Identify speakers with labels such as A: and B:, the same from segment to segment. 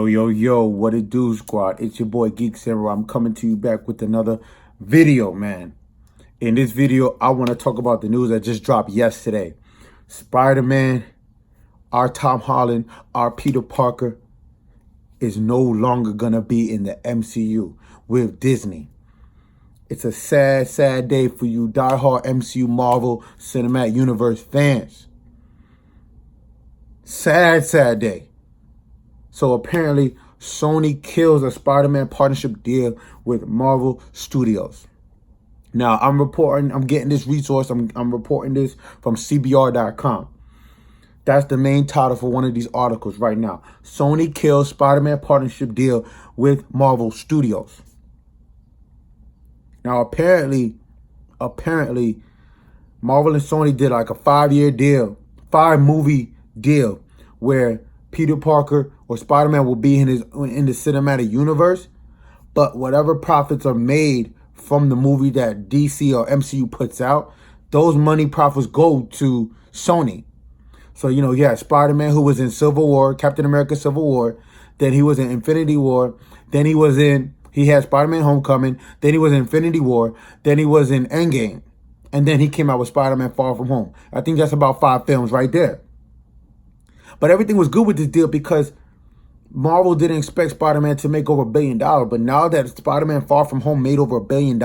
A: Yo, what it do, squad? It's your boy Geek Sarah. I'm coming to you back with another video, man. In this video, I want to talk about the news that just dropped yesterday. Spider-Man, our Tom Holland, our Peter Parker is no longer going to be in the MCU with Disney. It's a sad, sad day for you diehard MCU Marvel Cinematic Universe fans. Sad, sad day. So apparently, Sony kills a Spider-Man partnership deal with Marvel Studios. Now, I'm getting this resource, I'm reporting this from CBR.com. That's the main title for one of these articles right now. Sony kills Spider-Man partnership deal with Marvel Studios. Now, apparently, Marvel and Sony did like a 5-year deal, 5-movie deal, where Peter Parker or Spider-Man will be in the cinematic universe, but whatever profits are made from the movie that DC or MCU puts out, those money profits go to Sony. So, you had Spider-Man, who was in Civil War, Captain America Civil War, then he was in Infinity War, then he had Spider-Man Homecoming, then he was in Infinity War, then he was in Endgame, and then he came out with Spider-Man Far From Home. I think that's about 5 films right there. But everything was good with this deal because Marvel didn't expect Spider-Man to make over $1 billion. But now that Spider-Man Far From Home made over $1 billion,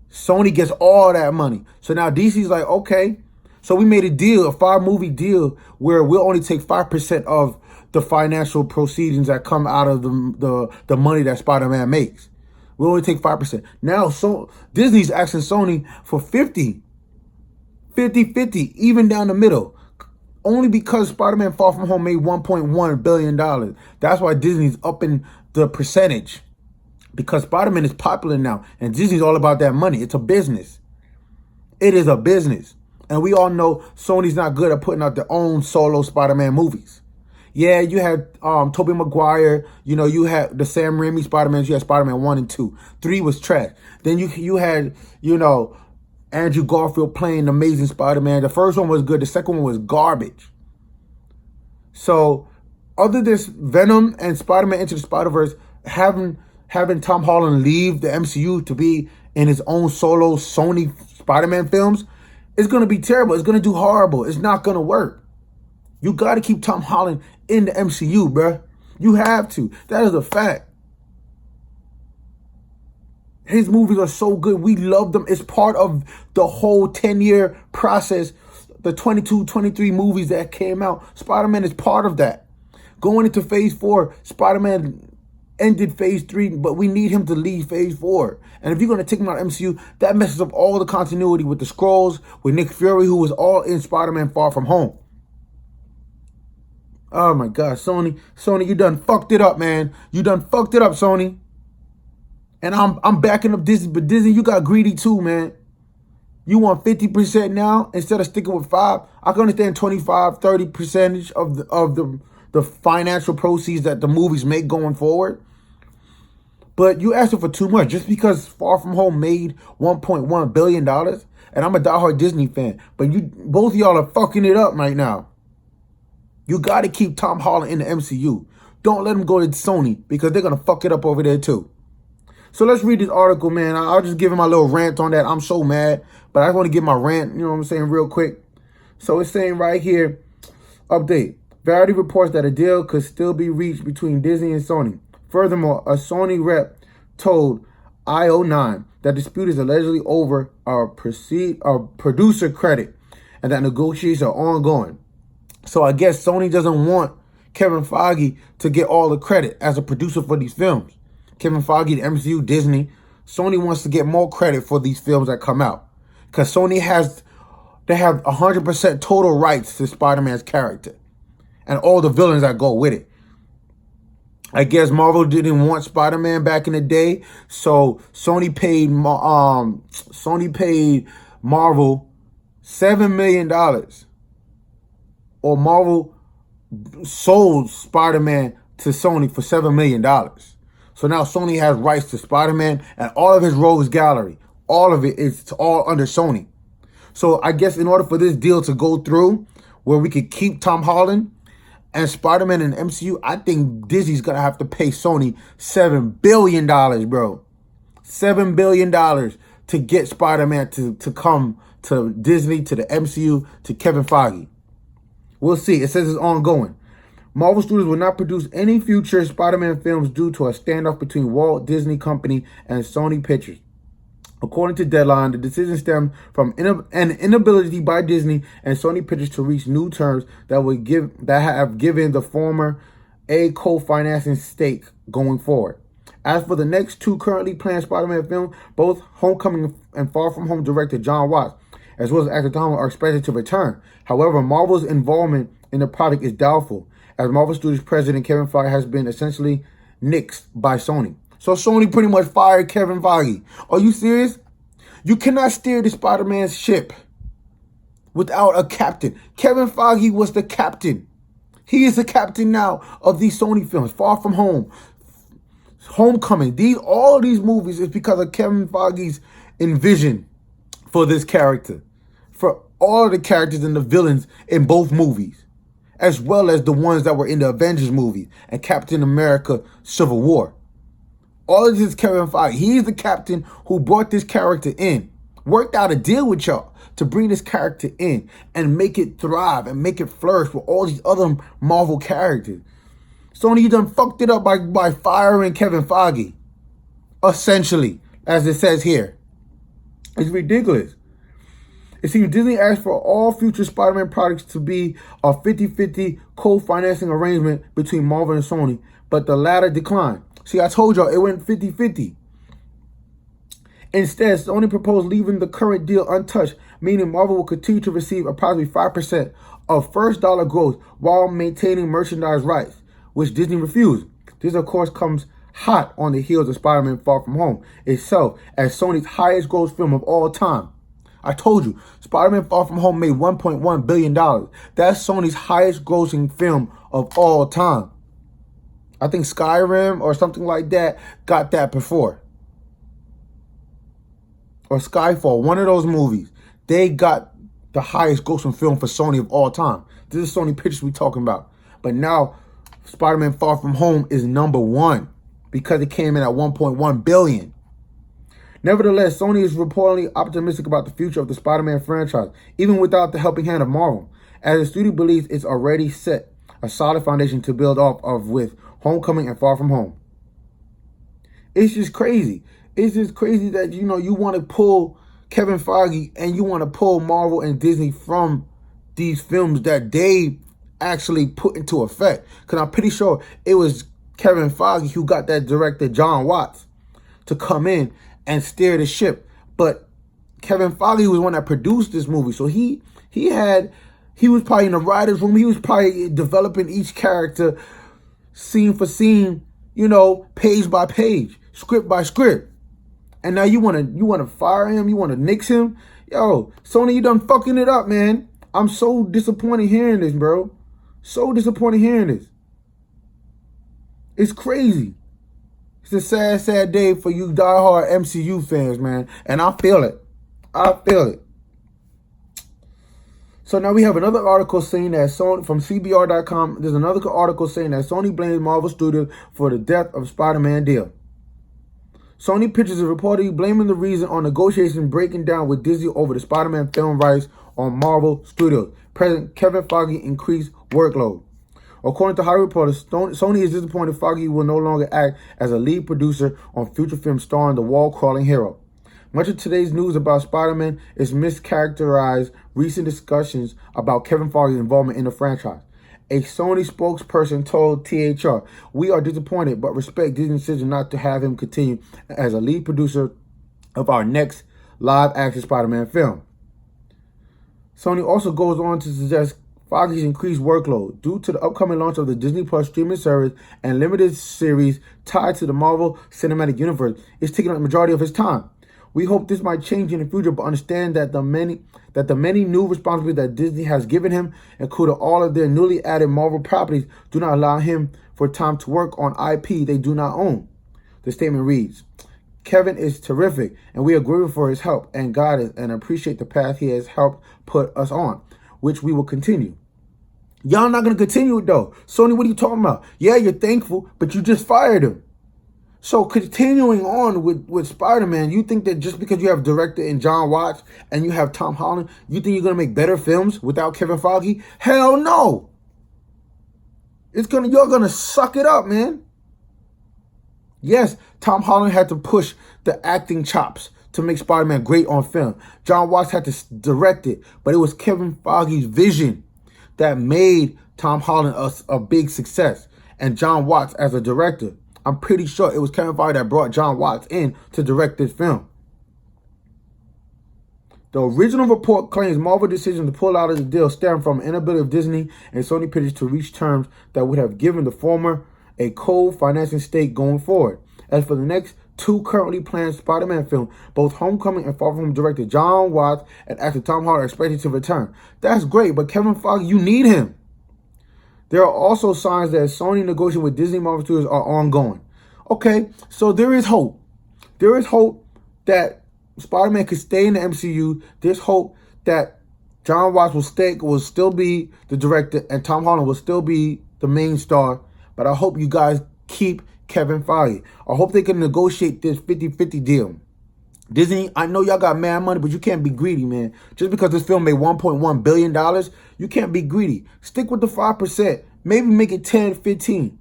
A: Sony gets all that money. So now DC's like, okay, so we made a deal, a 5-movie deal, where we'll only take 5% of the financial proceedings that come out of the money that Spider-Man makes. We'll only take 5%. Now, so Disney's asking Sony for 50, even down the middle. Only because Spider-Man Far From Home made $1.1 billion. That's why Disney's upping the percentage. Because Spider-Man is popular now. And Disney's all about that money. It's a business. It is a business. And we all know Sony's not good at putting out their own solo Spider-Man movies. Yeah, you had Tobey Maguire. You had the Sam Raimi Spider-Mans. You had Spider-Man 1 and 2. 3 was trash. Then you had, Andrew Garfield playing Amazing Spider-Man. The first one was good. The second one was garbage. So, other than Venom and Spider-Man Into the Spider-Verse, having Tom Holland leave the MCU to be in his own solo Sony Spider-Man films, it's going to be terrible. It's going to do horrible. It's not going to work. You got to keep Tom Holland in the MCU, bruh. You have to. That is a fact. His movies are so good. We love them. It's part of the whole 10-year process. The 22, 23 movies that came out. Spider-Man is part of that. Going into Phase 4, Spider-Man ended Phase 3, but we need him to lead Phase 4. And if you're going to take him out of MCU, that messes up all the continuity with the Skrulls, with Nick Fury, who was all in Spider-Man Far From Home. Oh, my God. Sony, you done fucked it up, man. You done fucked it up, Sony. And I'm backing up Disney, but Disney, you got greedy too, man. You want 50% now instead of sticking with 5. I can understand 25, 30% of the financial proceeds that the movies make going forward. But you asking for too much just because Far From Home made $1.1 billion. And I'm a diehard Disney fan, but both of y'all are fucking it up right now. You got to keep Tom Holland in the MCU. Don't let him go to Sony because they're gonna fuck it up over there too. So let's read this article, man. I'll just give him my little rant on that. I'm so mad, but I want to get my rant, real quick. So it's saying right here, update. Variety reports that a deal could still be reached between Disney and Sony. Furthermore, a Sony rep told IO9 that dispute is allegedly over a producer credit and that negotiations are ongoing. So I guess Sony doesn't want Kevin Feige to get all the credit as a producer for these films. Kevin Feige, the MCU, Disney, Sony wants to get more credit for these films that come out. Because Sony have 100% total rights to Spider-Man's character. And all the villains that go with it. I guess Marvel didn't want Spider-Man back in the day. So Sony paid Marvel $7 million. Or Marvel sold Spider-Man to Sony for $7 million. So now Sony has rights to Spider-Man and all of his rogues gallery. All of it's all under Sony. So I guess in order for this deal to go through, where we could keep Tom Holland and Spider-Man and MCU, I think Disney's going to have to pay Sony $7 billion, bro. $7 billion to get Spider-Man to come to Disney, to the MCU, to Kevin Feige. We'll see. It says it's ongoing. Marvel Studios will not produce any future Spider-Man films due to a standoff between Walt Disney Company and Sony Pictures. According to Deadline, the decision stemmed from an inability by Disney and Sony Pictures to reach new terms that have given the former a co-financing stake going forward. As for the next two currently planned Spider-Man films, both Homecoming and Far From Home director John Watts, as well as actor Tom Holland, are expected to return. However, Marvel's involvement in the project is doubtful, as Marvel Studios president Kevin Feige has been essentially nixed by Sony. So Sony pretty much fired Kevin Feige. Are you serious? You cannot steer the Spider-Man ship without a captain. Kevin Feige was the captain. He is the captain now of these Sony films. Far From Home, Homecoming. All these movies is because of Kevin Feige's envision for this character. For all the characters and the villains in both movies, as well as the ones that were in the Avengers movies and Captain America Civil War. All of this is Kevin Feige. He's the captain who brought this character in, worked out a deal with y'all to bring this character in and make it thrive and make it flourish with all these other Marvel characters. Sony, you done fucked it up by firing Kevin Feige, essentially, as it says here. It's ridiculous. It seems Disney asked for all future Spider-Man products to be a 50-50 co-financing arrangement between Marvel and Sony, but the latter declined. See, I told y'all it went 50-50. Instead, Sony proposed leaving the current deal untouched, meaning Marvel will continue to receive approximately 5% of first dollar growth while maintaining merchandise rights, which Disney refused. This, of course, comes hot on the heels of Spider-Man Far From Home itself as Sony's highest gross film of all time. I told you, Spider-Man Far From Home made $1.1 billion. That's Sony's highest grossing film of all time. I think Skyrim or something like that got that before. Or Skyfall, one of those movies. They got the highest grossing film for Sony of all time. This is Sony Pictures we're talking about. But now, Spider-Man Far From Home is number one because it came in at $1.1 billion. Nevertheless, Sony is reportedly optimistic about the future of the Spider-Man franchise, even without the helping hand of Marvel, as the studio believes it's already set a solid foundation to build off of with Homecoming and Far From Home. It's just crazy. It's just crazy that, you want to pull Kevin Feige and you want to pull Marvel and Disney from these films that they actually put into effect. Because I'm pretty sure it was Kevin Feige who got that director, John Watts, to come in and steer the ship. But Kevin Feige was the one that produced this movie. So he was probably in the writer's room. He was probably developing each character scene for scene, page by page, script by script. And now you want to fire him? You want to nix him? Yo, Sony, you done fucking it up, man. I'm so disappointed hearing this, bro. So disappointed hearing this. It's crazy. It's a sad, sad day for you diehard MCU fans, man. And I feel it. I feel it. So now we have another article saying that Sony, from CBR.com, there's another article saying that Sony blames Marvel Studios for the death of Spider-Man deal. Sony Pictures is reportedly blaming the reason on negotiations breaking down with Disney over the Spider-Man film rights on Marvel Studios. President Kevin Feige increased workload. According to Hollywood Reporter, Sony is disappointed Feige will no longer act as a lead producer on future films starring the wall-crawling hero. Much of today's news about Spider-Man is mischaracterized recent discussions about Kevin Feige's involvement in the franchise. A Sony spokesperson told THR, "We are disappointed but respect Disney's decision not to have him continue as a lead producer of our next live-action Spider-Man film." Sony also goes on to suggest Feige's increased workload due to the upcoming launch of the Disney Plus streaming service and limited series tied to the Marvel Cinematic Universe is taking up the majority of his time. We hope this might change in the future, but understand that the many new responsibilities that Disney has given him, including all of their newly added Marvel properties, do not allow him for time to work on IP they do not own. The statement reads, "Kevin is terrific, and we are grateful for his help and guidance and appreciate the path he has helped put us on, which we will continue. Y'all not going to continue it, though. Sony, what are you talking about? Yeah, you're thankful, but you just fired him. So continuing on with Spider-Man, you think that just because you have director in John Watts and you have Tom Holland, you think you're going to make better films without Kevin Feige? Hell no. You're going to suck it up, man. Yes, Tom Holland had to push the acting chops to make Spider-Man great on film. John Watts had to direct it, but it was Kevin Feige's vision that made Tom Holland a big success. And John Watts as a director. I'm pretty sure it was Kevin Feige that brought John Watts in to direct this film. The original report claims Marvel's decision to pull out of the deal stemmed from an inability of Disney and Sony Pictures to reach terms that would have given the former a co-financing stake going forward. As for the next two currently planned Spider-Man films, both Homecoming and Far From Home director John Watts and actor Tom Holland are expected to return. That's great, but Kevin Feige, you need him. There are also signs that Sony negotiations with Disney Marvel Studios are ongoing. Okay, so there is hope. There is hope that Spider-Man could stay in the MCU. There's hope that John Watts will still be the director and Tom Holland will still be the main star. But I hope you guys keep Kevin Feige. I hope they can negotiate this 50-50 deal. Disney, I know y'all got mad money, but you can't be greedy, man. Just because this film made $1.1 billion, you can't be greedy. Stick with the 5%. Maybe make it 10, 15,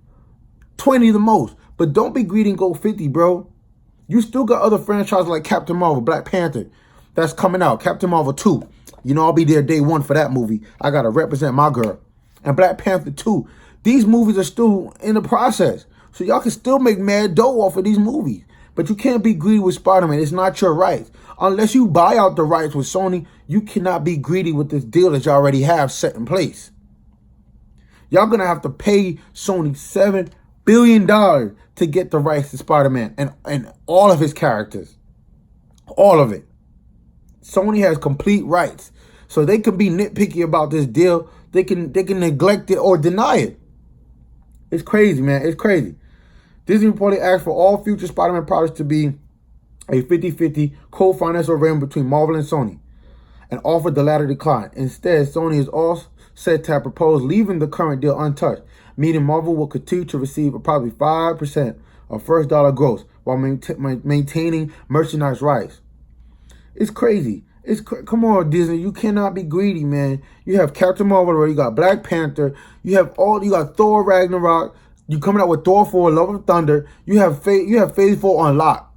A: 20 the most. But don't be greedy and go 50, bro. You still got other franchises like Captain Marvel, Black Panther, that's coming out. Captain Marvel 2. You know, I'll be there day one for that movie. I got to represent my girl. And Black Panther 2. These movies are still in the process. So y'all can still make mad dough off of these movies. But you can't be greedy with Spider-Man. It's not your rights. Unless you buy out the rights with Sony, you cannot be greedy with this deal that you already have set in place. Y'all going to have to pay Sony $7 billion to get the rights to Spider-Man and all of his characters. All of it. Sony has complete rights. So they can be nitpicky about this deal. They can neglect it or deny it. It's crazy, man. It's crazy. Disney reportedly asked for all future Spider-Man products to be a 50-50 co-financial arrangement between Marvel and Sony, and offered the latter decline. Instead, Sony is all set to have proposed leaving the current deal untouched, meaning Marvel will continue to receive approximately 5% of first dollar gross while maintaining merchandise rights. It's crazy. Come on, Disney. You cannot be greedy, man. You have Captain Marvel, you got Black Panther, you got Thor Ragnarok. You coming out with Thor 4, Love of Thunder. You have Phase 4 on lock.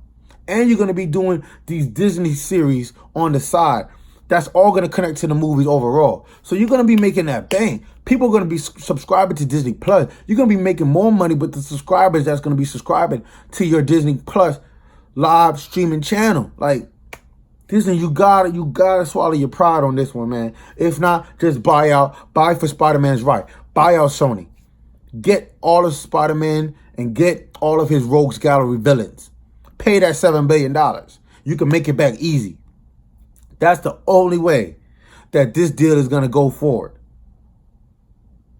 A: And you're going to be doing these Disney series on the side. That's all going to connect to the movies overall. So you're going to be making that bang. People are going to be subscribing to Disney Plus. You're going to be making more money with the subscribers that's going to be subscribing to your Disney Plus live streaming channel. Like, Disney, you gotta swallow your pride on this one, man. If not, just buy for Spider-Man's right. Buy out Sony. Get all of Spider-Man and get all of his Rogues Gallery villains. Pay that $7 billion. You can make it back easy. That's the only way that this deal is going to go forward.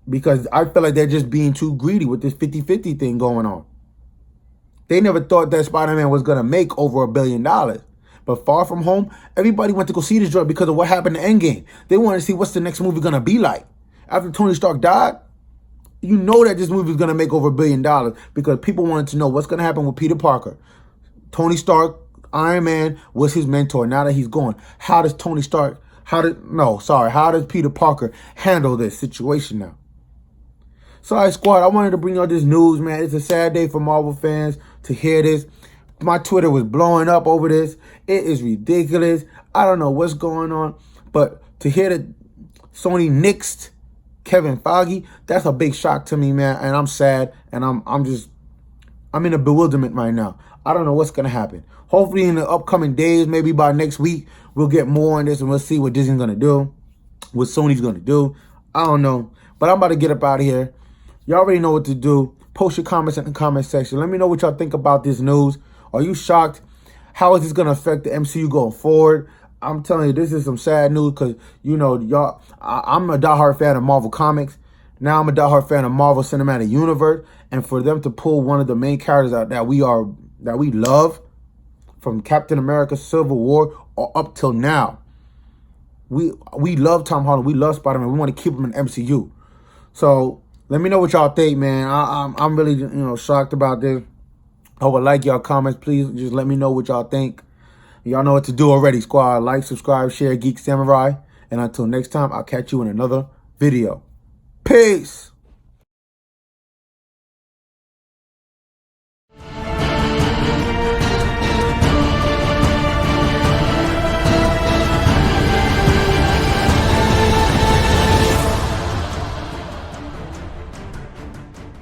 A: Because I feel like they're just being too greedy with this 50-50 thing going on. They never thought that Spider-Man was going to make over $1 billion. But Far From Home, everybody went to go see this joint because of what happened in Endgame. They wanted to see what's the next movie going to be like. After Tony Stark died, you know that this movie is going to make over $1 billion because people wanted to know what's going to happen with Peter Parker. Tony Stark, Iron Man, was his mentor. Now that he's gone, how does Peter Parker handle this situation now? Sorry, squad, I wanted to bring out this news, man. It's a sad day for Marvel fans to hear this. My Twitter was blowing up over this. It is ridiculous. I don't know what's going on, but to hear that Sony nixed Kevin Feige, that's a big shock to me, man. And I'm sad, and I'm in a bewilderment right now. I don't know what's gonna happen. Hopefully, in the upcoming days, maybe by next week, we'll get more on this, and we'll see what Disney's gonna do, what Sony's gonna do. I don't know, but I'm about to get up out of here. Y'all already know what to do. Post your comments in the comment section. Let me know what y'all think about this news. Are you shocked? How is this gonna affect the MCU going forward? I'm telling you, this is some sad news because, you know, y'all, I'm a diehard fan of Marvel Comics. Now I'm a diehard fan of Marvel Cinematic Universe. And for them to pull one of the main characters out that we love, from Captain America Civil War or up till now, we love Tom Holland. We love Spider-Man. We want to keep him in MCU. So let me know what y'all think, man. I'm really, you know, shocked about this. I would like y'all comments. Please just let me know what y'all think. Y'all know what to do already, squad. Like, subscribe, share, Geek Samurai. And until next time, I'll catch you in another video. Peace.